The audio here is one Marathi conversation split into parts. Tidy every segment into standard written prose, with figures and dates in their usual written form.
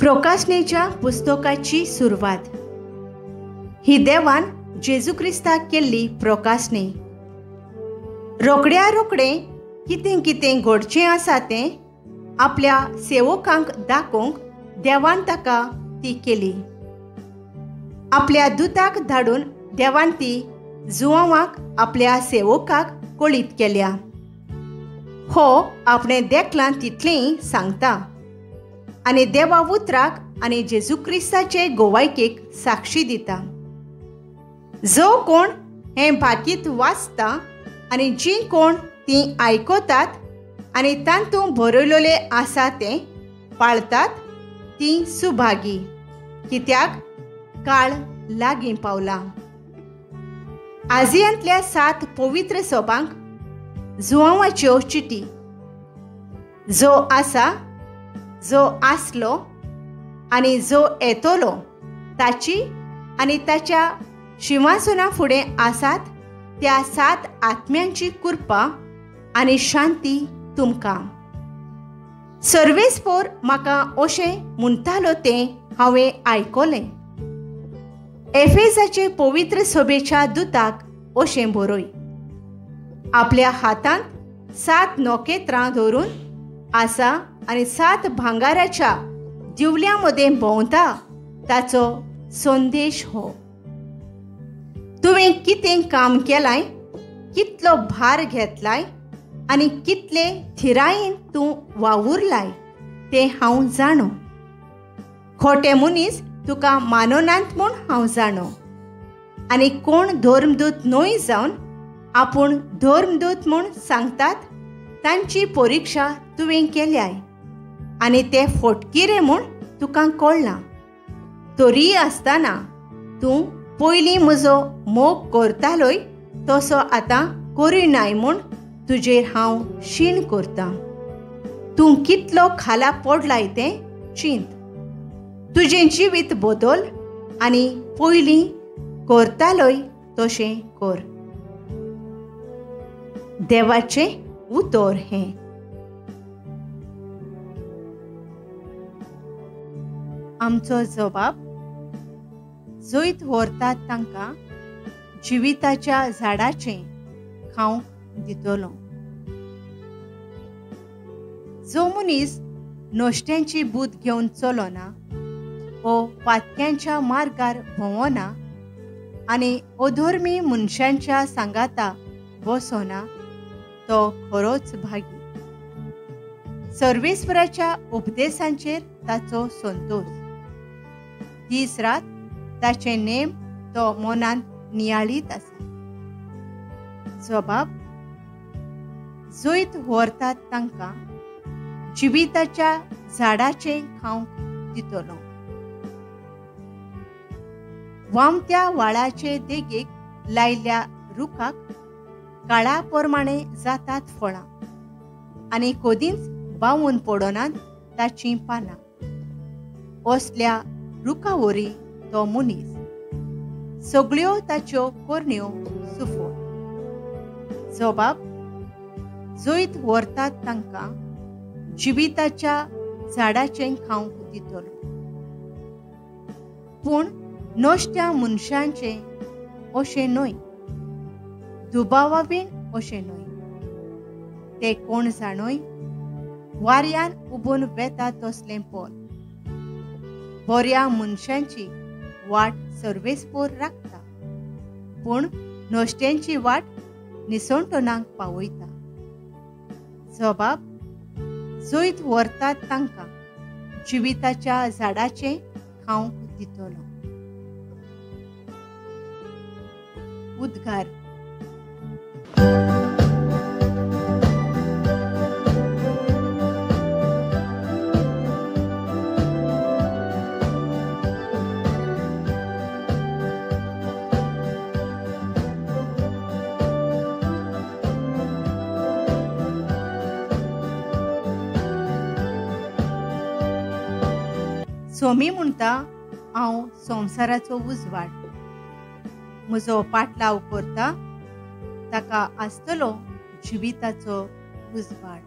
प्रोकास्नेच्या पुस्तकाची सुरवात ही देवान जेजू क्रिस्ताक केल्ली प्रोकास्ने. रोखड्या रोखडे कितें कितें घडचें आसा तें आपल्या सेवकांक दाखोवंक देवान ताका ती केली. आपल्या दुताक धाडून देवान ती जुवांवाक आपल्या सेवकाक कळीत केल्या. हो आपणें देखलां तितलेंय सांगता आनी देवा उतराक आनी जेजू क्रिस्ताचे गोवायकेक साक्षी दिता. जो कोण हें भाकीत वाचता आनी जीं कोण तीं आयकतात आनी तांतूं बरयलोलें आसा तें पाळतात तीं सुभागी, कित्याक काळ लागीं पावला. आजियांतल्या 7 पवित्र सोबांक जुवांवाच्यो चिटी. जो आसा, जो आसलो आनी जो येतलो ताची आनी ताच्या सिंहासना फुडें आसात त्या 7 आत्म्यांची कृपा आनी शांती तुमकां. सर्वेस्पोर म्हाका अशें म्हणटालो तें हांवें आयकलें. एफेसाचे पवित्र सभेच्या दुताक अशें बरय. आपल्या हातांत 7 नोखेत्रां धरून आसा आनी 7 भांगाराच्या दिवल्यां मदें भोंवता ताचो संदेश हो. तुवें कितें काम केलाय, कितलो भार घेतलाय आनी कितले थिरायेन तूं वावुरलाय तें हांव जाणो. खोटे मनीस तुका माननात म्हूण हांव जाणो. आनी कोण धर्मदूत न्हय जावन आपूण धर्मदूत म्हूण सांगतात तांची परिक्षा तुवें केल्याय आनी ते फटकिरे म्हूण तुका कळना. तरी आसतना तूं पयलीं म्हजो मोग करतालोय तसो आतां करिनाय म्हूण तुजेर हांव शीण करतां. तूं कितलो खाला पडलाय तें चिंत. तुजें जिवीत बदल आनी पयलीं करतालोय तशें कर. देवाचें उतर हें. आमचो जबाब. जैत व्हरतात तांकां जिविताच्या झाडाचें खावंक दितलो. जो मनीस नश्ट्यांची बूद घेवन चलोना वो पातक्यांच्या मार्गार भोंवना आनी अधर्मी मनशांच्या सांगाता बसोना तो खरोच भागी. सर्वेस्वराच्या उपदेशांचेर ताचो संतोष. दीस रात ताचे नेम तो मनांत नियाळीत आसा. जबाब. जैत व्हरतात तांकां जिविताच्या झाडाचें खावंक दितलो. वामत्या वाळाचे देगेक लायिल्ल्या रुखाक काळा प्रमाणे जातात फळां आनी कदींच बावून पडनात ताचीं पानां. असल्या रुखावरी तो मनीस सगळ्यो ताच्यो कोरण्यो सुफो. जबाब. जैत व्हरतात तांकां जिविताच्या झाडाचें खावंक दितलो. पूण नश्ट्या मनशांचें अशें न्हय, दुबावाबीन अशें न्हय. ते कोण जाणय वाऱ्यान उबून वेता तसलें पोल. बऱ्या मनशांची वाट सर्वेस्पोर राखता पूण नश्ट्यांची वाट निसंटनांक पावयता. जबाब. जैत व्हरतात तांकां जिविताच्या झाडाचें खावंक दितलो. उद्गार. सोमी म्हणटा हांव संवसाराचो उजवाड. म्हजो पाटलाव करता ताका आसतलो जिविताचो उजवाड.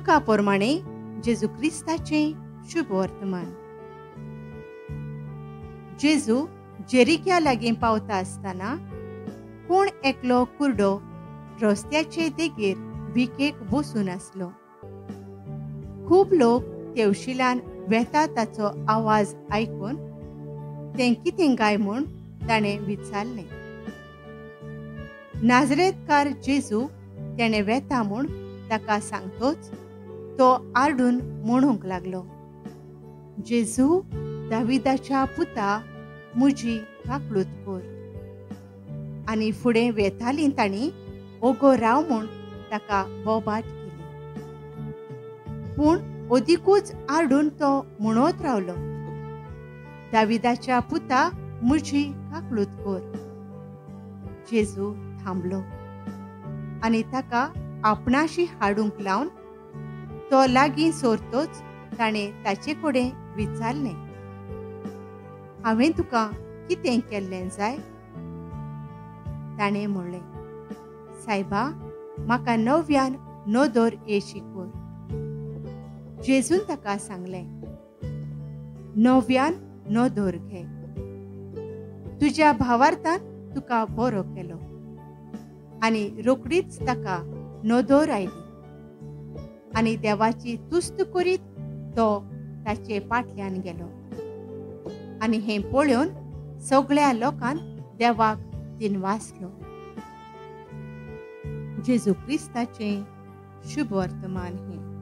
लुका प्रमाणे जेजू क्रिस्ताचें शुभ वर्तमान. जेजू जेरिक्या लागीं पावता आसतना कोण एकलो कुर्डो रस्त्याचे देगेर भिकेक बसून आसलो. खूब लोक तेवशिलान वेता ताचो आवाज आयकून तें कितें गाय म्हूण ताणें विचारलें. नाजरेतकार जेजू तेणें वेता म्हूण ताका सांगतोच तो आरडून म्हणूंक लागलो, जेजू, दाविदाच्या पुता, म्हजी काकूळट कर. आनी फुडें वेतालीं तांणी ओगो राव म्हूण ताका बोबाट केली. पूण ओदिकूच आरडून तो म्हणत रावलो, दाविदाच्या पुता, म्हजी काकूळट कर. जेजू थांबलो आनी ताका आपणाशी हाडूंक लावन तो लागीं सोरतोच ताणें ताचे कडेन विचारलें, हांवें तुका कितें केल्लें जाय? ताणें म्हणलें, सायबा, म्हाका नव्यान नोदोर येशी कर. जेजून ताका सांगलें, नव्यान नोदोर घे. तुज्या भावार्थान तुका बरो केलो. आनी रोखडीच ताका नोदोर आयली. आनी देवाची तुस्त करीत तो ताचे फाटल्यान गेलो. आनी हें पळोवन सगळ्या लोकांन देवाक दिनवासलो. जेजू क्रिस्ताचें शुभ वर्तमान हें.